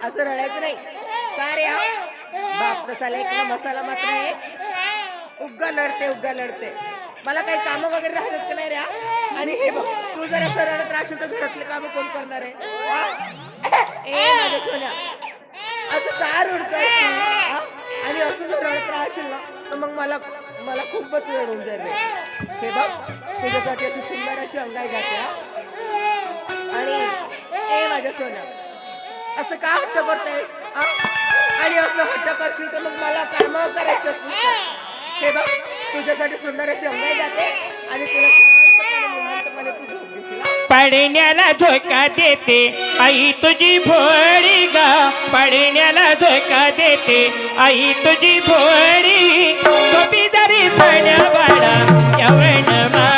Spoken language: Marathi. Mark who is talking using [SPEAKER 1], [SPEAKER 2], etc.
[SPEAKER 1] असं रडायचं नाही. का रे बाप तसा लेकला मसाला मात्र आहे. उग्गा लढते. मला काही कामं वगैरे राहतात का नाही रे? आणि हे बघ, तू जर असं रडत राहशील तर घरातले कामं कोण करणार आहे? ए माझ्या सोन्या, असं का रडतोय आणि असं जर रडत राहशील ना तर मग मला खूपच वेळ होऊन जाईल. हे बघ, तुझ्यासाठी अशी सुंदर अशी अंगाई घातली आणि ए माझ्या सोन्या, असं का हट्ट करतेस? आणि असं हट्ट करशील तर मग मला कामं करायचं. हे बघ, तुझ्यासाठी सुंदर अशी अंगाई जाते आणि तुला शांतपणे निवांतपणे तू झोप देशील.
[SPEAKER 2] पडण्याला झोका देते आई तुझी भोळी गा, पडण्याला झोका देते आई तुझी भोळी. झोपी जरी पाण्या बाळा यवण मा